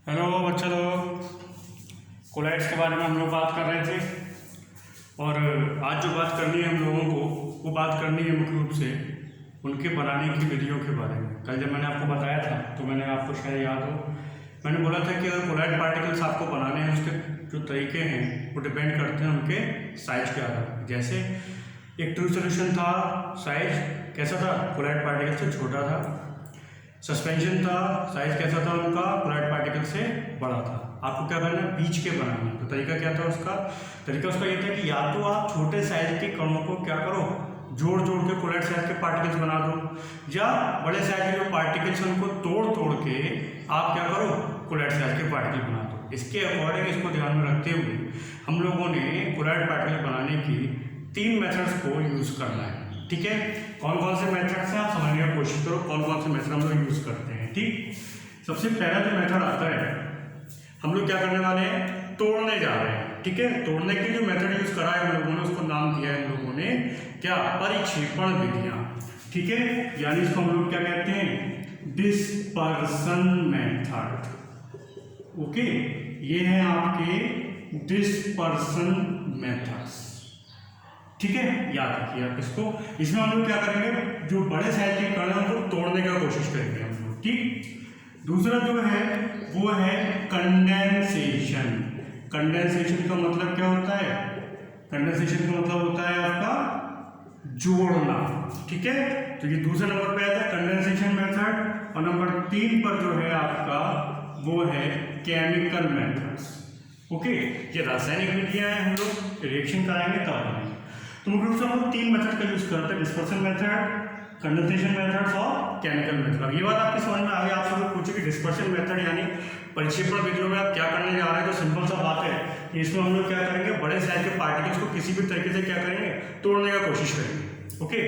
Hello बच्चा लोग, collides के बारे में हम लोग बात कर रहे थे। और आज जो बात करनी है हम लोगों को, वो बात करनी है मुख्य रूप से उनके बनाने की विधियों के बारे में। कल जब मैंने आपको बताया था तो मैंने आपको शायद याद हो, मैंने बोला था कि अगर कोलाइड पार्टिकल्स आपको बनाने हैं उसके जो तरीके हैं वो डिपेंड करते हैं उनके साइज के आधार पर। जैसे एक ट्रू सोल्यूशन था, साइज कैसा था, कोलाइड पार्टिकल से छोटा था। सस्पेंशन था, साइज कैसा था उनका, कोलाइड पार्टिकल से बड़ा था। आपको क्या करना है, बीच के बनाना है। तो तरीका क्या था उसका, तरीका उसका ये था कि या तो आप छोटे साइज के कणों को क्या करो, जोड़ जोड़ के कोलाइड साइज के पार्टिकल्स बना दो, या बड़े साइज के जो पार्टिकल्स हैं उनको तोड़ तोड़ के आप क्या करो, कोलाइड साइज के पार्टिकल बना दो। इसके अकॉर्डिंग इसको ध्यान में रखते हुए हम लोगों ने कोलाइड पार्टिकल बनाने की 3 मेथड्स को यूज करना है। ठीक है, कौन कौन से मेथड्स हैं आप समझने की कोशिश करो, कौन कौन से मेथड हम लोग यूज करते हैं। ठीक, सबसे पहला जो मेथड आता है, हम लोग क्या करने वाले हैं, तोड़ने जा रहे हैं। ठीक है, तोड़ने की जो मेथड यूज करा है हम लोगों ने, उसको नाम दिया है हम लोगों ने क्या, परिक्षेपण विधियां। ठीक है, यानी इसको हम लोग क्या कहते हैं, डिस्पर्सन मेथड। ओके, ये है आपके डिस्पर्सन मेथड्स। ठीक है, याद रखिए आप इसको। इसमें हम लोग क्या करेंगे, जो बड़े साइज के कण हैं उनको तोड़ने का कोशिश करेंगे हम लोग। ठीक, दूसरा जो है वो है कंडेंसेशन। कंडेंसेशन का मतलब क्या होता है, कंडेंसेशन का मतलब होता है आपका जोड़ना। ठीक है, तो ये दूसरे नंबर पे आता है कंडेंसेशन मेथड, और नंबर 3 पर जो है आपका वो है केमिकल मेथड्स। ओके, ये रासायनिक विधियां हैं, हम लोग रिएक्शन कराएंगे तब बनाएंगे। तो मुख्य रूप से हम लोग 3 मेथड का यूज करते हैं, डिस्पर्सन मेथड, कंडेंसेशन मेथड्स और केमिकल मेथड। अब ये बात आपकी समझ में आ गई। आप सब लोग पूछे कि डिस्पर्सन मेथड यानी परिक्षेपण विधियों में आप क्या करने जा रहे हैं, तो सिंपल सा बात है कि इसमें हम लोग क्या करेंगे, बड़े साइज के पार्टिकल्स को किसी भी तरीके से क्या करेंगे, तोड़ने का कोशिश करेंगे। ओके,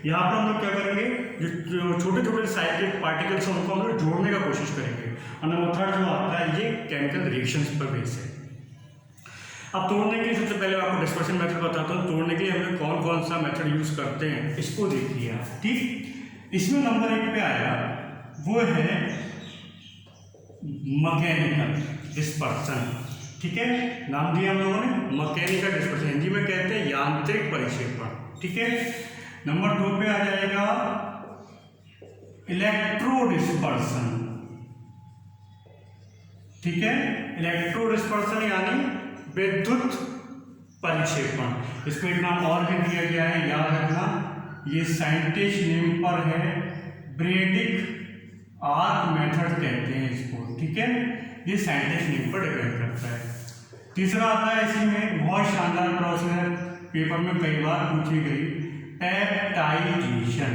यहाँ पर हम लोग क्या करेंगे, जो छोटे छोटे साइज के पार्टिकल्स हैं उनको हम लोग जोड़ने का कोशिश करेंगे। और नंबर 3 जो आता है ये केमिकल रिएक्शंस पर बेस है। अब तोड़ने के लिए सबसे पहले आपको डिस्पर्सन मेथड बताता हूँ। तोड़ने के लिए हम लोग कौन कौन सा मेथड यूज करते हैं इसको देखिए आप। ठीक, इसमें नंबर 1 पे आया वो है मैकेनिकल डिस्पर्सन। ठीक है, नाम दिया हम लोगों ने मैकेनिकल डिस्पर्सन, हिंदी में कहते हैं यांत्रिक परिक्षेपण। ठीक है, नंबर 2 पे आ जाएगा इलेक्ट्रो डिस्पर्सन। ठीक है, इलेक्ट्रो डिस्पर्सन यानी विद्युत परिक्षेपण। इसको एक नाम और भी दिया गया है, याद रखना, ये साइंटिस्ट नेम पर है, ब्रेडिक आर्क मेथड कहते हैं इसको। ठीक है, ये साइंटिस्ट नेम पर डिपेंड करता है। तीसरा आता है इसी में बहुत शानदार प्रोसेस, पेपर में कई बार पूछी गई, पेप्टाइजेशन।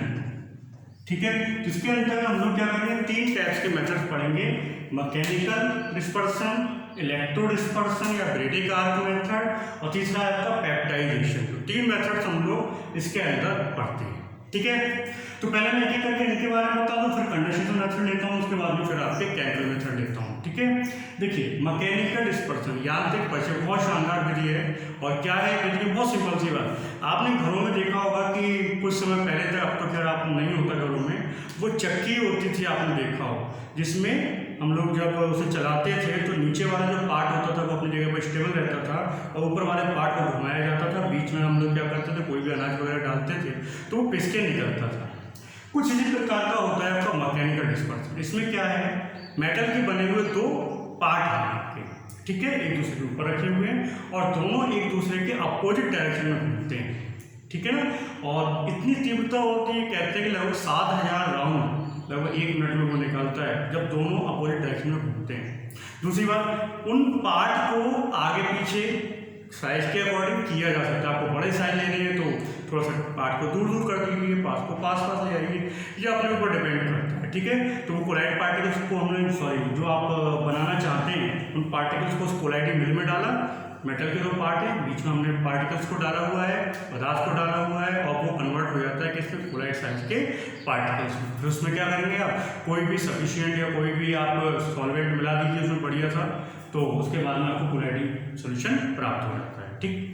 ठीक है, जिसके अंतर्गत हम लोग क्या करेंगे, 3 टाइप्स के मेथड्स पढ़ेंगे, मैकेनिकल डिस्पर्सन, इलेक्ट्रो डिस्पर्सन या ब्रेडिक आर्क मेथड, और तीसरा है आपका पेप्टाइजेशन। तो 3 मेथड्स हम लोग इसके अंदर पढ़ते हैं। ठीक है, तो पहले मैं एक करके इनके बारे में बता दूं, फिर कंडेंसेशन मेथड लेता हूं, उसके बाद में फिर आपके केमिकल मेथड लेता हूं। ठीक है, देखिए मैकेनिकल डिस्पर्सन यांत्रिक परिक्षेपण बहुत शानदार विधि है। और क्या है विधि, बहुत सिंपल सी बात, आपने घरों में देखा होगा कि कुछ समय पहले तक, अब तो खैर आप नहीं होता घरों में, वो चक्की होती थी, आपने देखा हो, जिसमें हम लोग जब उसे चलाते थे तो नीचे वाला जो पार्ट होता था वो अपनी जगह पर स्टेबल रहता था, और ऊपर वाले पार्ट को घुमाया जाता था। बीच में हम लोग क्या करते थे, कोई भी अनाज वगैरह डालते थे तो वो पिस के निकलता था। कुछ इसी प्रकार का होता है आपका मैकेनिकल डिस्पर्सन। इसमें क्या है, मेटल के बने हुए 2 पार्ट हैं आपके, ठीक है, एक दूसरे के ऊपर रखे हुए हैं और दोनों एक दूसरे के अपोजिट डायरेक्शन में घूमते हैं। ठीक है ना, और इतनी तीव्रता होती है, कहते हैं कि लगभग 7000 राउंड लगभग 1 मिनट में वो निकलता है, जब दोनों अपोजिट डायरेक्शन में घूमते हैं। दूसरी बात, उन पार्ट को आगे पीछे साइज के अकॉर्डिंग किया जा सकता है। आपको बड़े साइज लेने हैं तो थोड़ा सा पार्ट को दूर दूर कर दीजिए, पास को पास पास ले आइए, ये अपने ऊपर डिपेंड करता है। ठीक है, तो वो कोलाइड पार्टिकल्स को हमने जो आप बनाना चाहते हैं उन पार्टिकल्स को उस कोलाइड मिल में डाला, मेटल के 2 पार्ट है, बीच में हमने पार्टिकल्स को डाला हुआ है, पदार्थ को डाला हुआ है, और वो कन्वर्ट हो जाता है किसके, कोलाइड साइज के पार्टिकल्स में। फिर उसमें क्या करेंगे आप, कोई भी सफिशिएंट या कोई भी आप सॉल्वेंट मिला दीजिए उसमें बढ़िया सा, तो उसके बाद में आपको कोलाइड सोल्यूशन प्राप्त हो जाता है। ठीक,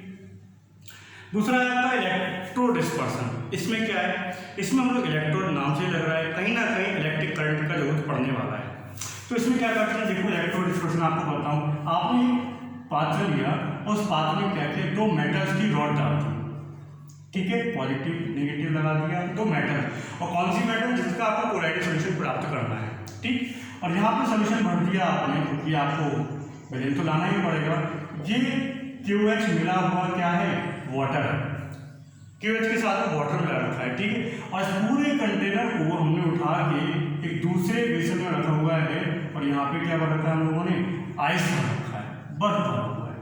दूसरा है आपका इलेक्ट्रो डिस्पर्सन। इसमें क्या है, इसमें हम लोग इलेक्ट्रो नाम से लग रहा है, कहीं ना कहीं इलेक्ट्रिक करंट का जरूरत पड़ने वाला है। तो इसमें क्या करते हैं, देखो इलेक्ट्रो डिस्पर्सन आपको बताऊं, आपने पात्र लिया और उस पात्र में क्या किया, दो मेटल्स की रॉड डाल दी, ठीक है, पॉजिटिव नेगेटिव लगा दिया, दो मेटल, और कौन सी मेटल, जिसका आपको कोलाइडल सॉल्यूशन प्राप्त करना है, ठीक। और यहाँ पे सॉल्यूशन भर दिया आपने, क्योंकि आपको वैलेंस तो लाना ही पड़ेगा। ये QH मिला हुआ क्या है, वाटर है, QH के साथ वाटर मिला रखा है, ठीक है। और इस पूरे कंटेनर को हमने उठा के एक दूसरे बेसन में रखा हुआ है, और यहाँ पे क्या भर रखा है हम लोगों ने, आइस भर रखा है, बर्फ भरा हुआ है,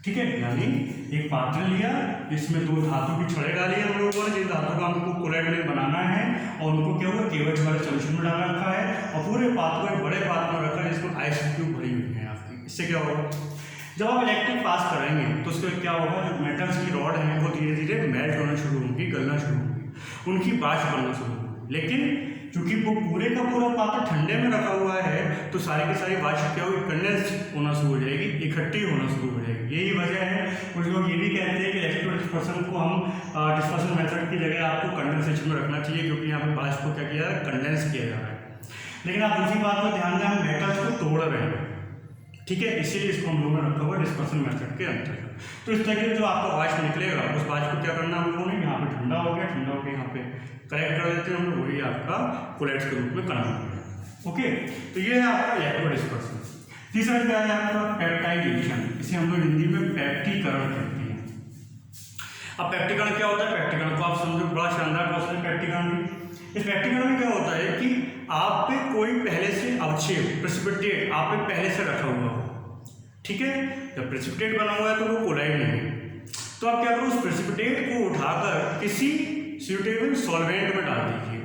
ठीक है। यानी एक पात्र लिया, इसमें दो धातु की छड़े डाली हम लोगों ने, जिन धातु का हमको कोलाइडल बनाना है, और उनको क्या हुआ, KOH वाले सॉल्यूशन में डाल रखा है, और पूरे पात्र को एक बड़े पात्र में रखा है जिसमें आइस क्यूब भरी हुई है आपकी। इससे क्या होगा, जब आप इलेक्ट्रिक पास करेंगे तो उसके क्या होगा, जो मेटल्स की रॉड है वो धीरे धीरे मेल्ट होना शुरू होंगी, गलना शुरू होंगी, उनकी बाश बनना शुरू होगी। लेकिन क्योंकि वो पूरे का पूरा पात्र ठंडे में रखा हुआ है, तो सारी की सारी बाश क्या होगी, कंडेंस होना शुरू हो जाएगी, इकट्ठी होना शुरू हो जाएगी। यही वजह है, कुछ लोग ये भी कहते हैं कि इलेक्ट्रो डिस्पर्सन को हम डिस्पर्सन मेथड की जगह आपको कंडेंसेशन में रखना चाहिए, क्योंकि यहाँ पे बाश को क्या किया है, कंडेंस किया जा रहा है। लेकिन आप दूसरी बात को ध्यान दें, हम मेटल्स को तोड़ रहे हैं, ठीक है, इसीलिए इसको हम लोगों ने रखा हुआ डिस्पर्सन मेथड के अंतर्गत। तो इस तरह जो आपका वाश निकलेगा, उस वाश को क्या करना हम लोगों ने, यहाँ पे ठंडा हो गया, ठंडा होकर यहाँ पे करेक्ट कर देते हैं हम लोग, वही आपका कोलाइड्स के रूप में कन्वर्ट हो गया। ओके, तो ये है आपका इलेक्ट्रो डिस्पर्सन। तीसरा क्या है आपका, पेप्टाइडेशन, इसे हम लोग हिंदी में पेप्टीकरण कहते हैं। अब पेप्टीकरण क्या होता है, पेप्टीकरण को आप समझो, बड़ा शानदार क्वेश्चन है पेप्टीकरण। इस पेप्टीकरण में क्या होता है कि आप पे कोई पहले से अवक्षेप, प्रेसिपिटेट आप पे पहले से रखा हुआ हो, ठीक है। जब प्रेसिपिटेट बना हुआ है तो वो कोलाइड नहीं है, तो आप क्या करो, उस प्रेसिपिटेट को उठाकर किसी सूटेबल सॉल्वेंट में डाल दीजिए,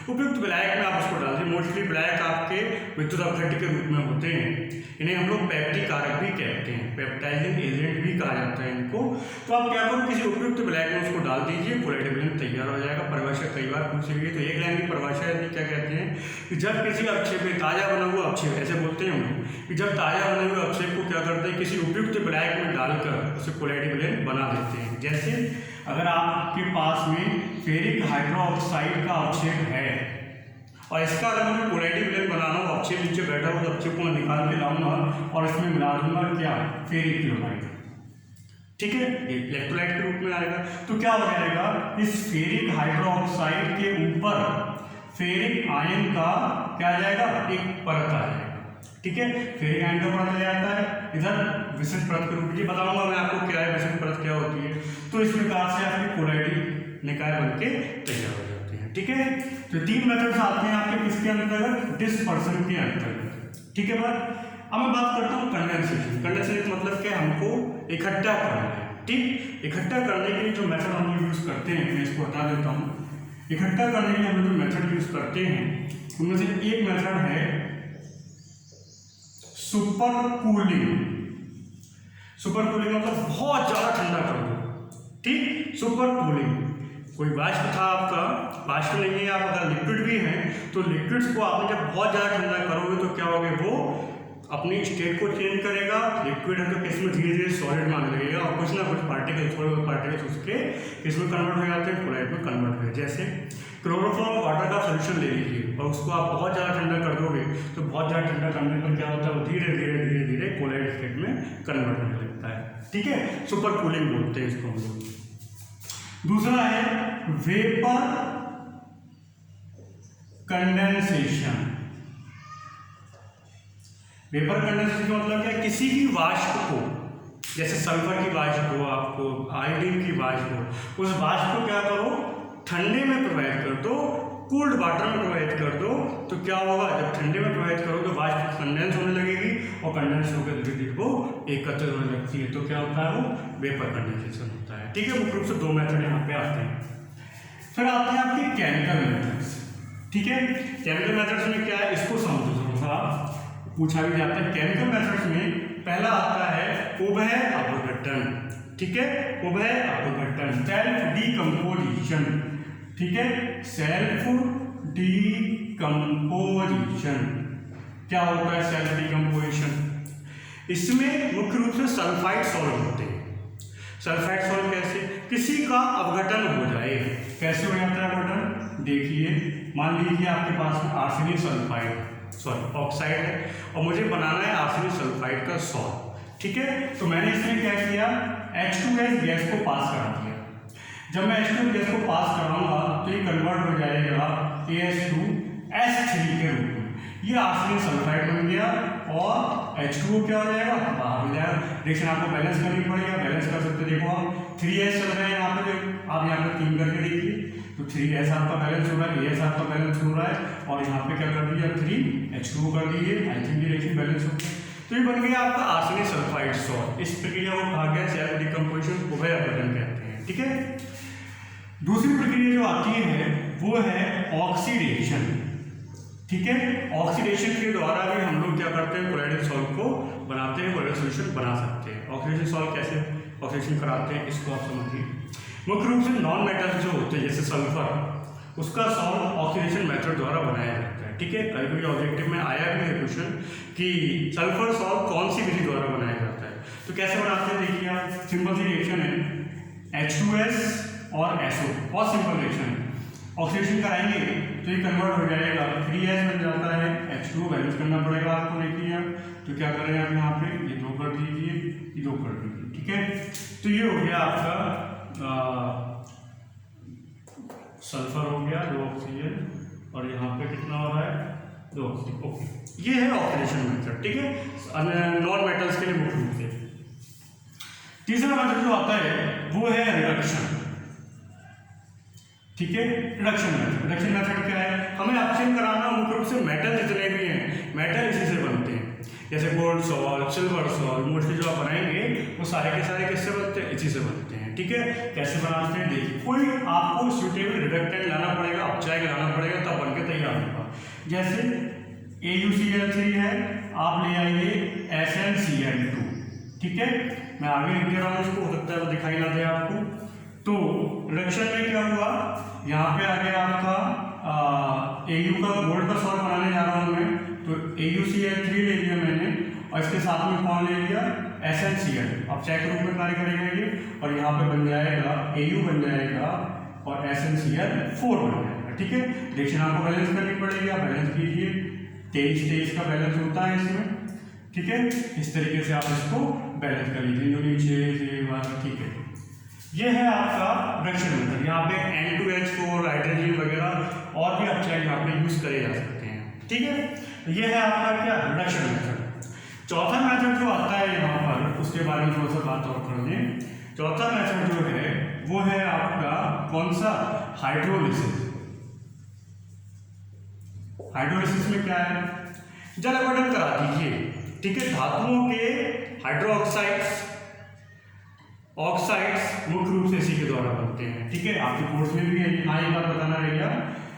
उपयुक्त विलायक में आप उसको डाल दीजिए। मोस्टली विलायक आपके विद्युत अपघट्य के रूप में होते हैं, इन्हें हम लोग पेप्टीकारक भी कहते हैं, पेप्टाइजिंग एजेंट भी कहा जाता है इनको। तो आप क्या करो, किसी उपयुक्त विलायक में उसको डाल दीजिए, कोलाइडल विलयन तैयार हो जाएगा। परिभाषा कई बार पूछी गई, तो एक लाइन की परिभाषा है, क्या कहते हैं कि जब किसी अवक्षेप में, ताज़ा बना हुआ अवक्षेप ऐसे बोलते हैं हम लोग, कि जब ताज़ा बने हुए अवक्षेप को क्या करते हैं, किसी उपयुक्त विलायक में डालकर उसे कोलाइडल विलयन बना देते हैं। जैसे अगर आपके पास में फेरिक हाइड्रोक्साइड का अवक्षेप है, और इसका अगर मुझे कोलाइडल विलयन बनाना हो, अवक्षेप नीचे बैठा हो, तो अवक्षेप को मैं निकाल के लाऊंगा और इसमें मिला दूंगा क्या, फेरिक क्लोराइड, ठीक है, इलेक्ट्रोलाइट के रूप में आएगा। तो क्या हो जाएगा, इस फेरिक हाइड्रोक्साइड के ऊपर फेरिक आयन का क्या आ जाएगा, एक परत आ जाएगा, ठीक है, फेरिक आयन का परत आ जाता है। इधर विशिष्ट परत के रूप में बताऊंगा मैं आपको क्या है विशिष्ट परत क्या होती है। तो इस प्रकार से आपकी कोलाइडल निकाय बन के तैयार हो जाती है, ठीक है। तो तीन मेथड्स आते हैं आपके किसके अंतर्गत, डिस्पर्सन के अंतर्गत, ठीक है। अब मैं बात करता हूँ कंडेंसेशन। कंडेंसेशन मतलब क्या, हमको इकट्ठा करना है, ठीक। इकट्ठा करने के लिए जो मेथड हम लोग यूज करते हैं, मैं इसको हटा देता हूँ। इकट्ठा करने के लिए हम लोग जो मेथड यूज करते हैं, उनमें से एक मेथड है सुपर कूलिंग। सुपर कूलिंग मतलब बहुत ज्यादा ठंडा कर दो, ठीक। सुपर कूलिंग, कोई वाष्प था आपका, वाष्प नहीं है, आप अगर लिक्विड भी हैं तो लिक्विड्स को आपने जब बहुत ज़्यादा ठंडा करोगे तो क्या होगा, वो अपनी स्टेट को चेंज करेगा। लिक्विड है तो किसमें धीरे धीरे सॉलिड में आने लगेगा, और कुछ ना कुछ पार्टिकल्स, थोड़े बहुत पार्टिकल्स उसके किसमें कन्वर्ट हो जाते हैं, कोलाइड में कन्वर्ट हो। जैसे क्लोरोफॉर्म वाटर का सोल्यूशन ले लीजिए और उसको आप बहुत ज़्यादा ठंडा कर दोगे तो बहुत ज़्यादा ठंडा करने पर क्या होता है, वो धीरे धीरे धीरे धीरे कोलाइड स्टेट में कन्वर्ट होने लगता है, ठीक है। सुपर कूलिंग बोलते हैं इसको हम लोग। दूसरा है वेपर कंडेंसेशन। वेपर कंडेंसेशन का मतलब क्या, किसी भी वाष्प को, जैसे सल्फर की वाष्प हो, आपको आयोडीन की वाष्प हो, उस वाष्प को क्या करो, ठंडे में प्रोवाइड कर दो, कोल्ड वाटर में प्रोवाइड कर दो। तो क्या होगा, जब ठंडे में प्रोवाइड करो तो वाष्प कंडेंस होने लगेगी, और कंडेंस होकर धीरे धीरे वो एकत्र होने लगती है। तो क्या होता है, वो वेपर कंडेंसेशन होता है, ठीक है। मुख्य रूप से दो मेथड यहाँ पे आते हैं। फिर आते हैं आपके केमिकल मेथड्स, ठीक है। केमिकल मेथड्स में क्या है, इसको समझो थोड़ा सा, पूछा भी जाता है। केमिकल मेथड्स में पहला आता है उभय अपघटन, ठीक है, उभय अपघटन, सेल्फ डीकम्पोजिशन, ठीक है, सेल्फ डीकम्पोजिशन। क्या होता है सेल्फ डीकम्पोजिशन, इसमें मुख्य रूप से सल्फाइड सॉल्व होते हैं। सल्फाइड सॉल्व कैसे, किसी का अपघटन हो जाए, कैसे हो जाता है अपघटन, देखिए मान लीजिए आपके पास में आर्सेनिक सल्फाइड, ऑक्साइड है और मुझे बनाना है आर्सेनिक सल्फाइड का सॉल्ट। ठीक है, तो मैंने इसमें क्या किया, H2S गैस को पास करा दिया। जब मैं H2S गैस को पास कराऊंगा तो ये कन्वर्ट हो जाएगा AS2S3 के रूप में, ये आर्सेनिक सल्फाइड बन गया और H2O क्या हो जाएगा, बाहर हो जाएगा। रिएक्शन आपको बैलेंस करनी पड़ेगा, बैलेंस कर सकते, देखो आप 3S चल रहे हैं यहाँ पे, आप यहाँ पे 3 करके देखिए, तो 3S आपका बैलेंस हो रहा है, AS आपका बैलेंस हो रहा है और यहाँ पे क्या कर दिया 3H2O कर दीजिए, आई थिंक ये रिएक्शन बैलेंस हो गया। तो ये बन गया आपका आर्सेनिक सल्फाइड सॉल्ट। इस प्रक्रिया को कहा गया सेल्फ डिकम्पोजिशन उभयअपचयन कहते हैं। ठीक है, दूसरी प्रक्रिया जो आती है वो है ऑक्सीडेशन। ठीक है, ऑक्सीडेशन के द्वारा भी हम लोग क्या करते हैं, कोलाइडल सॉल्ट को बनाते हैं, कोलाइडल सॉल्यूशन बना सकते हैं। ऑक्सीडेशन सॉल्ट कैसे ऑक्सीडेशन कराते हैं इसको आप समझिए। मुख्य रूप से नॉन मेटल्स जो होते हैं जैसे सल्फर, उसका सॉल्ट ऑक्सीडेशन मेथड द्वारा बनाया जाता है। ठीक है, कभी कभी ऑब्जेक्टिव में आया भी है क्वेश्चन कि सल्फर सॉल्ट कौन सी विधि द्वारा बनाया जाता है, तो कैसे बनाते हैं देखिए आप, सिंपल सी रिएक्शन है, H2S और SO, बहुत सिंपल रिएक्शन है। ऑक्सीडेशन कराएंगे तो ये कन्वर्ट हो जाएगा, 3S बन जाता है, H2O बैलेंस करना पड़ेगा आपको, देखिए आप, तो क्या करेंगे आप यहाँ पे ये 2 कर दीजिए, ये 2 कर दीजिए। ठीक है, तो ये हो गया आपका सल्फर हो गया 2 ऑक्सीजन और यहाँ पे कितना हो रहा है 2 ऑक्सीजन। ओके, ये है ऑक्सीडेशन मेथड। ठीक है, नॉन मेटल्स के लिए मुख्य रूप से। तीसरा मेथड जो आता है वो है रिडक्शन। ठीक है, रिडक्शन मेथड क्या है, हमें ऑक्सीजन कराना मुख्य रूप से मेटल जितने भी हैं, मेटल इसी से बनते हैं, जैसे gold salt, silver salt, mostly जो आप बनाएंगे वो सारे के सारे किससे बनते हैं, इसी से बनते हैं। ठीक है, कैसे बनाते हैं देखिए, कोई आपको सूटेबल रिडक्टेंट लाना पड़ेगा, अपचायक लाना पड़ेगा, तब बन के तैयार होगा। जैसे AuCl3 है, आप ले आइए SnCl2। ठीक है, मैं आगे लिख दे रहा हूँ इसको, हो सकता है वो दिखाई ना दे आपको। तो रिडक्शन में क्या हुआ, यहाँ पे आ गया आपका Au का गोल्ड का सॉल्ट बनाने जा रहा हूँ मैं, तो AuCl3 ले लिया मैंने और इसके साथ में कौन ले लिया, SnCl, अब चेक रूप में कार्य करेगा ये, और यहाँ पे बन जाएगा Au बन जाएगा और SnCl4 बन जाएगा। ठीक है, रिएक्शन आपको बैलेंस करनी पड़ेगी, आप बैलेंस कीजिए, 23 का बैलेंस होता है इसमें। ठीक है, इस तरीके से आप इसको बैलेंस कर लीजिए, जो नीचे से बाहर। ठीक है, ये है आपका रिडक्शन मेथड। यहाँ पे N2H4 हाइड्रोजन वगैरह और भी अपचायक यहाँ पे यूज करे जा सकते हैं। ठीक है, ये है आपका क्या, रिडक्शन मेथड। चौथा मेथड जो आता है यहाँ पर, उसके बारे में थोड़ा सा बात और कर लें। चौथा मेथड जो है वो है आपका कौन सा, हाइड्रोलिसिस। हाइड्रोलिसिस में क्या है, जल अपघटन करा दीजिए। ठीक है, धातुओं के हाइड्रोक्साइड्स, ऑक्साइड्स मुख्य रूप से इसी के द्वारा बनते हैं। ठीक है, आपके कोर्स में भी है, हाँ एक बात बताना रहेगा,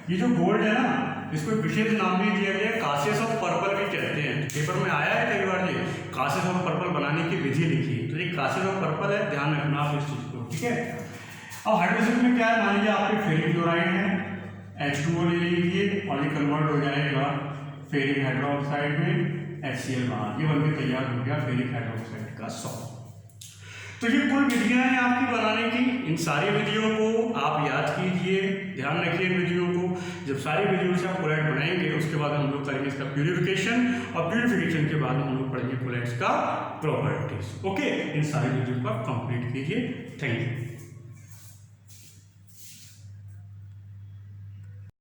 ये जो गोल्ड है ना, इसको विशेष नाम भी दिया गया, कासेस ऑफ पर्पल भी कहते हैं। पेपर में आया है कई बार ये कासेस ऑफ पर्पल बनाने की विधि लिखी, तो ये कासेस ऑफ पर्पल है, ध्यान रखना आप इस चीज को। ठीक है, अब हाइड्रोलिसिस में क्या है, मान लीजिए आपके फेरिक क्लोराइड है, H2O ले लीजिए और ये कन्वर्ट हो जाएगा फेरिक हाइड्रोक्साइड में, HCl बाहर, ये बनके तैयार हो गया फेरिक हाइड्रोक्साइड का सॉल्ट। तो ये कुल विधियां हैं आपकी बनाने की। इन सारी विधियों को आप याद कीजिए, ध्यान रखिए इन विधियों को। जब सारी विधियों से आप कोलैट बनाएंगे उसके बाद हम लोग करेंगे इसका प्यूरिफिकेशन, और प्यूरिफिकेशन के बाद हम लोग पढ़ेंगे कोलैट्स का प्रॉपर्टीज। ओके, इन सारी विधियों को आप कंप्लीट कीजिए। Thank you.